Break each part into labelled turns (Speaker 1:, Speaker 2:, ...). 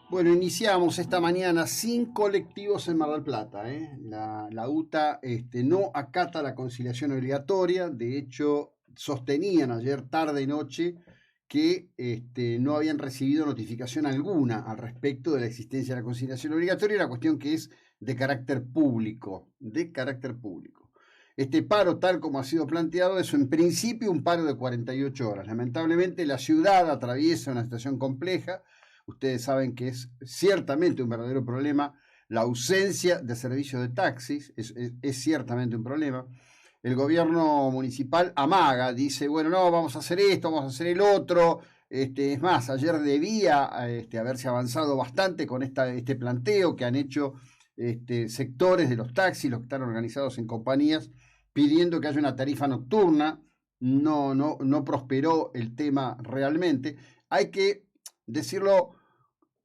Speaker 1: Bueno, iniciamos esta mañana sin colectivos en Mar del Plata. La UTA no acata la conciliación obligatoria. De hecho, sostenían ayer tarde y noche que no habían recibido notificación alguna al respecto de la existencia de la conciliación obligatoria, una cuestión que es de carácter público, de carácter público. Este paro, tal como ha sido planteado, es en principio un paro de 48 horas. Lamentablemente, la ciudad atraviesa una situación compleja. Ustedes saben que es ciertamente un verdadero problema la ausencia de servicio de taxis, es ciertamente un problema. El gobierno municipal amaga, dice, bueno, no, vamos a hacer esto, vamos a hacer el otro. Es más, ayer debía haberse avanzado bastante con este planteo que han hecho sectores de los taxis, los que están organizados en compañías, pidiendo que haya una tarifa nocturna. No prosperó el tema realmente. Hay que decirlo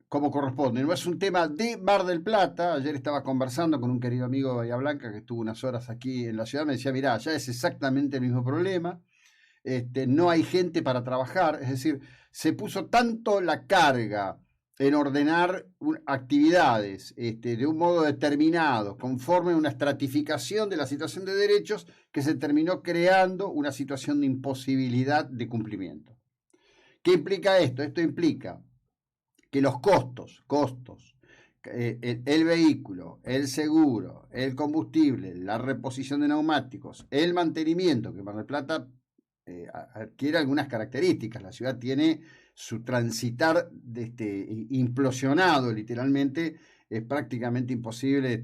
Speaker 1: como corresponde, no es un tema de Mar del Plata. Ayer estaba conversando con un querido amigo de Bahía Blanca que estuvo unas horas aquí en la ciudad, me decía, mirá, ya es exactamente el mismo problema, no hay gente para trabajar, es decir, se puso tanto la carga en ordenar actividades de un modo determinado, conforme a una estratificación de la situación de derechos, que se terminó creando una situación de imposibilidad de cumplimiento. ¿Qué implica esto? Esto implica que los costos, el vehículo, el seguro, el combustible, la reposición de neumáticos, el mantenimiento, que Mar del Plata adquiere algunas características. La ciudad tiene su transitar implosionado, literalmente. Es prácticamente imposible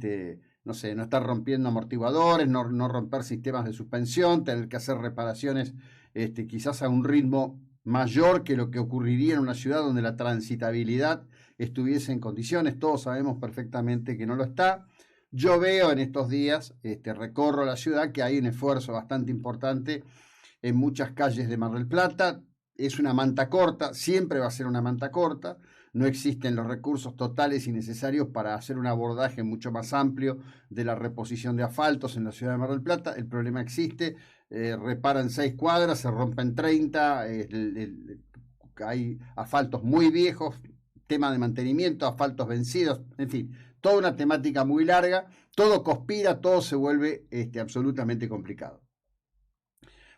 Speaker 1: no estar rompiendo amortiguadores, no romper sistemas de suspensión, tener que hacer reparaciones quizás a un ritmo mayor que lo que ocurriría en una ciudad donde la transitabilidad estuviese en condiciones. Todos sabemos perfectamente que no lo está. Yo veo en estos días, recorro la ciudad, que hay un esfuerzo bastante importante en muchas calles de Mar del Plata. Es una manta corta, siempre va a ser una manta corta. No existen los recursos totales y necesarios para hacer un abordaje mucho más amplio de la reposición de asfaltos en la ciudad de Mar del Plata. El problema existe. Reparan 6 cuadras, se rompen 30, hay asfaltos muy viejos, tema de mantenimiento, asfaltos vencidos, en fin, toda una temática muy larga, todo conspira, todo se vuelve absolutamente complicado.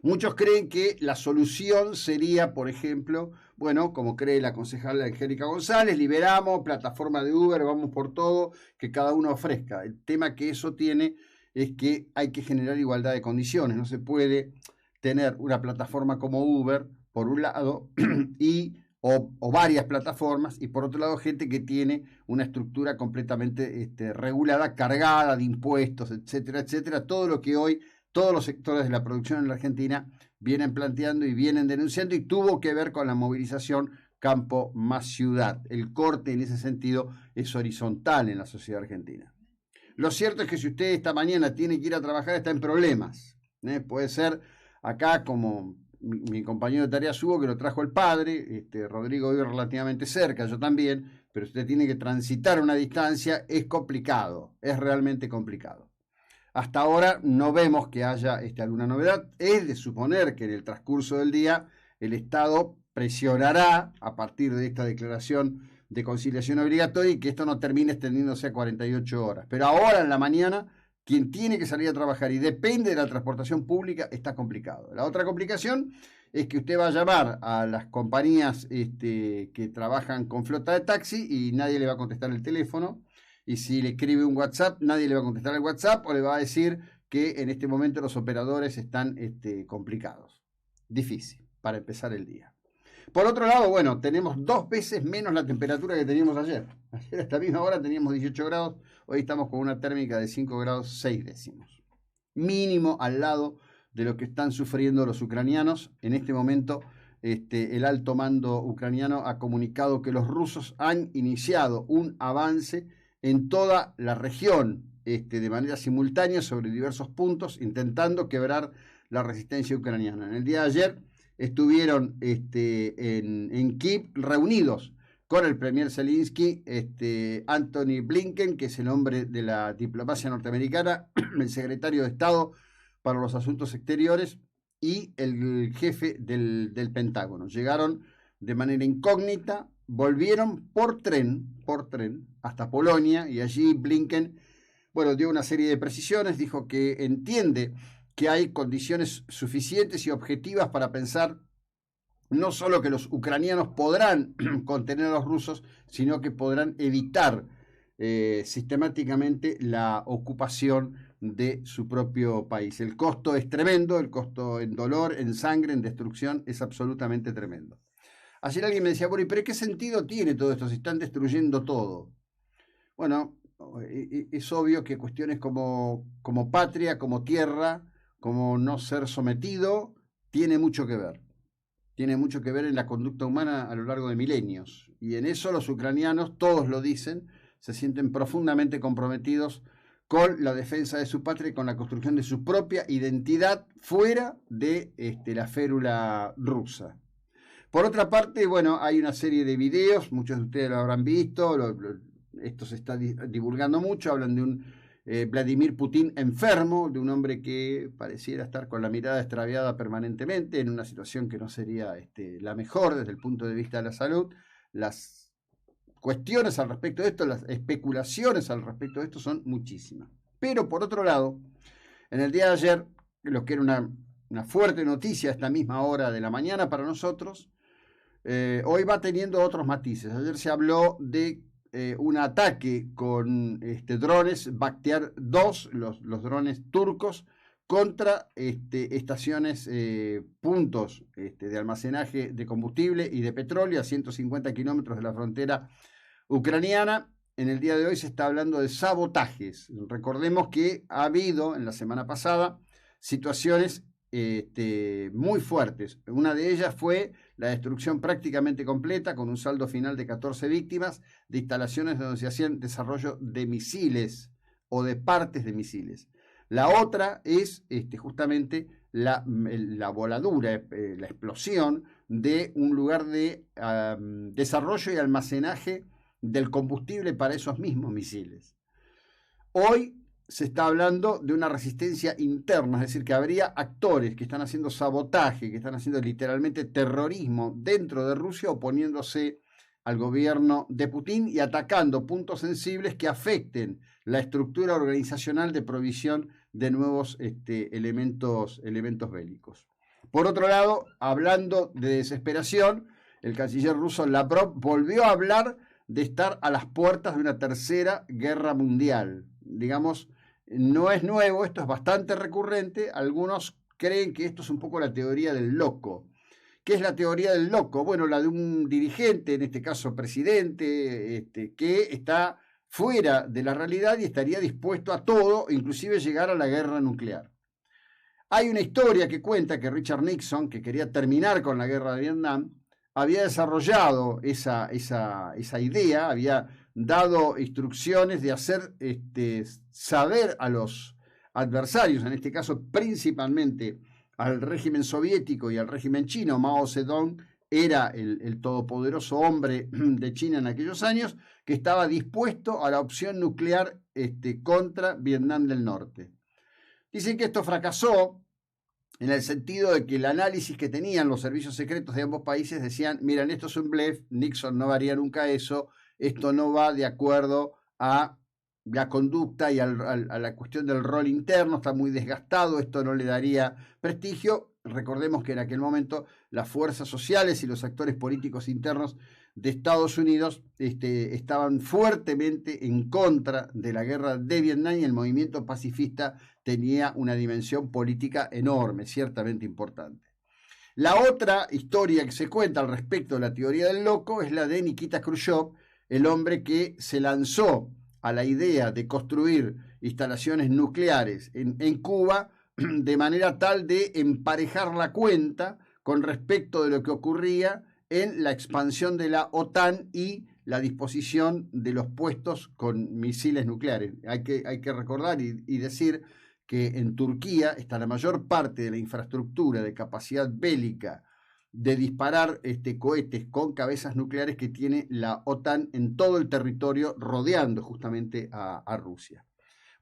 Speaker 1: Muchos creen que la solución sería, por ejemplo, bueno, como cree la concejala Angélica González, liberamos plataforma de Uber, vamos por todo, que cada uno ofrezca. El tema que eso tiene es que hay que generar igualdad de condiciones. No se puede tener una plataforma como Uber, por un lado, o varias plataformas, y por otro lado gente que tiene una estructura completamente regulada, cargada de impuestos, etcétera, etcétera. Todo lo que hoy todos los sectores de la producción en la Argentina vienen planteando y vienen denunciando, y tuvo que ver con la movilización campo más ciudad. El corte en ese sentido es horizontal en la sociedad argentina. Lo cierto es que si usted esta mañana tiene que ir a trabajar, está en problemas. Puede ser acá como mi compañero de tareas Hugo, que lo trajo el padre, Rodrigo vive relativamente cerca, yo también, pero usted tiene que transitar una distancia, es complicado, es realmente complicado. Hasta ahora no vemos que haya alguna novedad. Es de suponer que en el transcurso del día el Estado presionará a partir de esta declaración de conciliación obligatoria y que esto no termine extendiéndose a 48 horas. Pero ahora en la mañana, quien tiene que salir a trabajar y depende de la transportación pública, está complicado. La otra complicación es que usted va a llamar a las compañías que trabajan con flota de taxi y nadie le va a contestar el teléfono. Y si le escribe un WhatsApp, nadie le va a contestar el WhatsApp o le va a decir que en este momento los operadores están complicados. Difícil para empezar el día. Por otro lado, bueno, tenemos 2 veces menos la temperatura que teníamos ayer. Ayer a esta misma hora teníamos 18 grados, hoy estamos con una térmica de 5 grados 6 décimos. Mínimo al lado de lo que están sufriendo los ucranianos. En este momento el alto mando ucraniano ha comunicado que los rusos han iniciado un avance en toda la región de manera simultánea sobre diversos puntos, intentando quebrar la resistencia ucraniana. En el día de ayer estuvieron en Kiev reunidos con el premier Zelensky, Anthony Blinken, que es el hombre de la diplomacia norteamericana, el secretario de Estado para los Asuntos Exteriores y el jefe del Pentágono. Llegaron de manera incógnita, volvieron por tren hasta Polonia, y allí Blinken, bueno, dio una serie de precisiones, dijo que entiende que hay condiciones suficientes y objetivas para pensar no solo que los ucranianos podrán contener a los rusos, sino que podrán evitar sistemáticamente la ocupación de su propio país. El costo es tremendo, el costo en dolor, en sangre, en destrucción, es absolutamente tremendo. Ayer alguien me decía, bueno, ¿pero qué sentido tiene todo esto? Se están destruyendo todo. Bueno, es obvio que cuestiones como patria, como tierra, como no ser sometido, tiene mucho que ver. Tiene mucho que ver en la conducta humana a lo largo de milenios. Y en eso los ucranianos, todos lo dicen, se sienten profundamente comprometidos con la defensa de su patria y con la construcción de su propia identidad fuera de la férula rusa. Por otra parte, bueno, hay una serie de videos, muchos de ustedes lo habrán visto, esto se está divulgando mucho, hablan de un Vladimir Putin enfermo, de un hombre que pareciera estar con la mirada extraviada permanentemente, en una situación que no sería la mejor desde el punto de vista de la salud. Las cuestiones al respecto de esto, las especulaciones al respecto de esto son muchísimas. Pero por otro lado, en el día de ayer, lo que era una fuerte noticia a esta misma hora de la mañana para nosotros, hoy va teniendo otros matices. Ayer se habló de un ataque con drones Bakhtiar 2, los drones turcos, contra estaciones, puntos de almacenaje de combustible y de petróleo a 150 kilómetros de la frontera ucraniana. En el día de hoy se está hablando de sabotajes. Recordemos que ha habido en la semana pasada situaciones muy fuertes. Una de ellas fue la destrucción prácticamente completa, con un saldo final de 14 víctimas, de instalaciones donde se hacían desarrollo de misiles o de partes de misiles. La otra es justamente la voladura, la explosión de un lugar de desarrollo y almacenaje del combustible para esos mismos misiles. Hoy se está hablando de una resistencia interna, es decir, que habría actores que están haciendo sabotaje, que están haciendo literalmente terrorismo dentro de Rusia, oponiéndose al gobierno de Putin y atacando puntos sensibles que afecten la estructura organizacional de provisión de nuevos elementos bélicos. Por otro lado, hablando de desesperación, el canciller ruso Lavrov volvió a hablar de estar a las puertas de una tercera guerra mundial. Digamos, no es nuevo, esto es bastante recurrente. Algunos creen que esto es un poco la teoría del loco. ¿Qué es la teoría del loco? Bueno, la de un dirigente, en este caso presidente, que está fuera de la realidad y estaría dispuesto a todo, inclusive llegar a la guerra nuclear. Hay una historia que cuenta que Richard Nixon, que quería terminar con la guerra de Vietnam, había desarrollado esa idea, había dado instrucciones de hacer saber a los adversarios, en este caso principalmente al régimen soviético y al régimen chino. Mao Zedong era el todopoderoso hombre de China en aquellos años, que estaba dispuesto a la opción nuclear contra Vietnam del Norte. Dicen que esto fracasó en el sentido de que el análisis que tenían los servicios secretos de ambos países decían, miren, esto es un blef, Nixon no haría nunca eso, esto no va de acuerdo a la conducta y a la cuestión del rol interno, está muy desgastado, esto no le daría prestigio. Recordemos que en aquel momento las fuerzas sociales y los actores políticos internos de Estados Unidos estaban fuertemente en contra de la guerra de Vietnam, y el movimiento pacifista tenía una dimensión política enorme, ciertamente importante. La otra historia que se cuenta al respecto de la teoría del loco es la de Nikita Khrushchev, el hombre que se lanzó a la idea de construir instalaciones nucleares en Cuba de manera tal de emparejar la cuenta con respecto de lo que ocurría en la expansión de la OTAN y la disposición de los puestos con misiles nucleares. Hay que recordar y decir que en Turquía está la mayor parte de la infraestructura de capacidad bélica de disparar cohetes con cabezas nucleares que tiene la OTAN en todo el territorio, rodeando justamente a Rusia.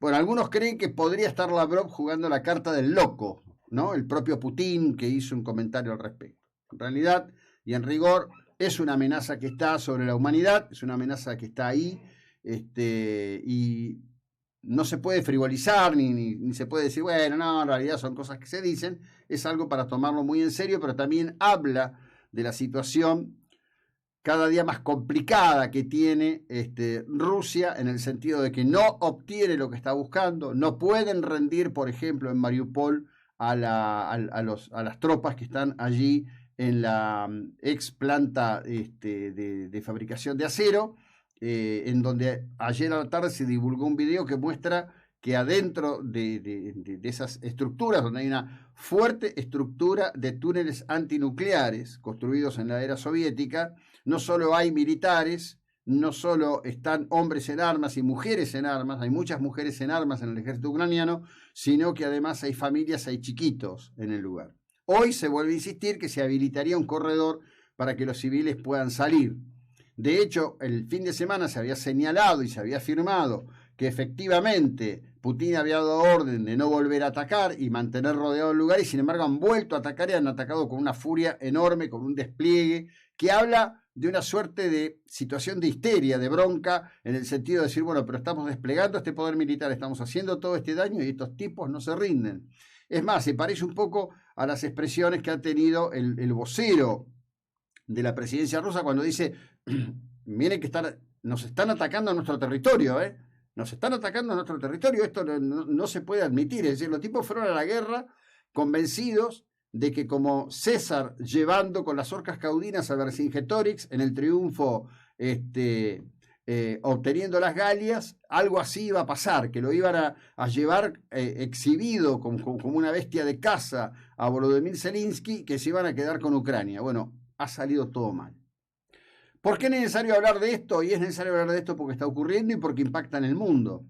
Speaker 1: Bueno, algunos creen que podría estar Lavrov jugando la carta del loco, ¿no? El propio Putin, que hizo un comentario al respecto. En realidad y en rigor, es una amenaza que está sobre la humanidad, es una amenaza que está ahí, y no se puede frivolizar, ni se puede decir, bueno, no, en realidad son cosas que se dicen, es algo para tomarlo muy en serio, pero también habla de la situación cada día más complicada que tiene Rusia, en el sentido de que no obtiene lo que está buscando, no pueden rendir, por ejemplo, en Mariupol a las tropas que están allí en la ex planta de fabricación de acero, en donde ayer a la tarde se divulgó un video que muestra que adentro de esas estructuras, donde hay una fuerte estructura de túneles antinucleares construidos en la era soviética, no solo hay militares, no solo están hombres en armas y mujeres en armas, hay muchas mujeres en armas en el ejército ucraniano, sino que además hay familias, hay chiquitos en el lugar. Hoy se vuelve a insistir que se habilitaría un corredor para que los civiles puedan salir. De hecho, el fin de semana se había señalado y se había afirmado que efectivamente Putin había dado orden de no volver a atacar y mantener rodeado el lugar, y sin embargo han vuelto a atacar y han atacado con una furia enorme, con un despliegue que habla de una suerte de situación de histeria, de bronca, en el sentido de decir, bueno, pero estamos desplegando este poder militar, estamos haciendo todo este daño y estos tipos no se rinden. Es más, se parece un poco a las expresiones que ha tenido el vocero de la presidencia rusa cuando dice, miren que nos están atacando a nuestro territorio, nos están atacando a nuestro territorio, esto no se puede admitir. Es decir, los tipos fueron a la guerra convencidos de que como César llevando con las orcas caudinas a Vercingetorix en el triunfo, obteniendo las Galias, algo así iba a pasar, que lo iban a llevar exhibido como una bestia de caza a Volodymyr Zelensky, que se iban a quedar con Ucrania. Bueno, ha salido todo mal. ¿Por qué es necesario hablar de esto? Y es necesario hablar de esto porque está ocurriendo y porque impacta en el mundo.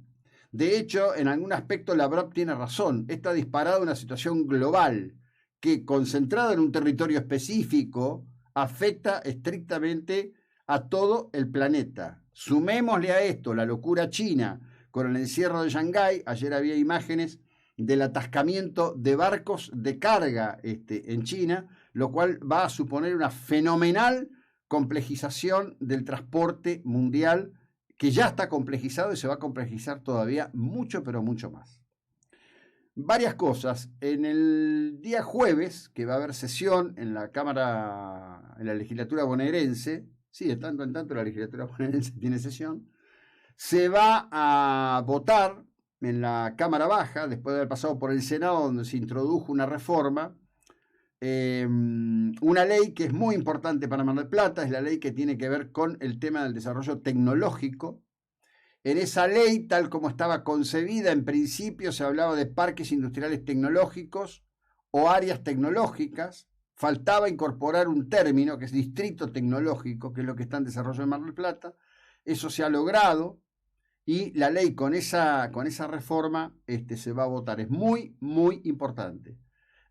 Speaker 1: De hecho, en algún aspecto Lavrov tiene razón. Está disparada una situación global que, concentrada en un territorio específico, afecta estrictamente a todo el planeta. Sumémosle a esto la locura china con el encierro de Shanghái. Ayer había imágenes del atascamiento de barcos de carga en China, lo cual va a suponer una fenomenal complejización del transporte mundial, que ya está complejizado y se va a complejizar todavía mucho, pero mucho más. Varias cosas. En el día jueves, que va a haber sesión en la Cámara, en la legislatura bonaerense, sí, de tanto en tanto la legislatura bonaerense tiene sesión, se va a votar en la Cámara Baja, después de haber pasado por el Senado, donde se introdujo una reforma, una ley que es muy importante para Mar del Plata, es la ley que tiene que ver con el tema del desarrollo tecnológico. En esa ley, tal como estaba concebida, en principio se hablaba de parques industriales tecnológicos o áreas tecnológicas. Faltaba incorporar un término que es distrito tecnológico, que es lo que está en desarrollo en Mar del Plata. Eso se ha logrado y la ley con esa reforma se va a votar. Es muy, muy importante.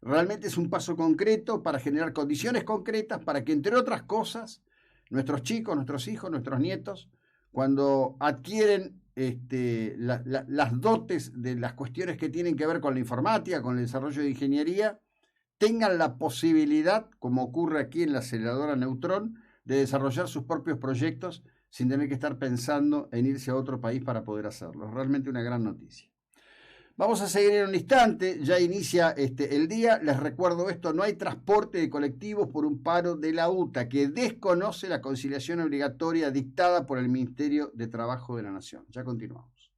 Speaker 1: Realmente es un paso concreto para generar condiciones concretas para que, entre otras cosas, nuestros chicos, nuestros hijos, nuestros nietos, cuando adquieren las dotes de las cuestiones que tienen que ver con la informática, con el desarrollo de ingeniería, tengan la posibilidad, como ocurre aquí en la aceleradora Neutrón, de desarrollar sus propios proyectos sin tener que estar pensando en irse a otro país para poder hacerlo. Es realmente una gran noticia. Vamos a seguir en un instante, ya inicia el día. Les recuerdo esto, no hay transporte de colectivos por un paro de la UTA, que desconoce la conciliación obligatoria dictada por el Ministerio de Trabajo de la Nación. Ya continuamos.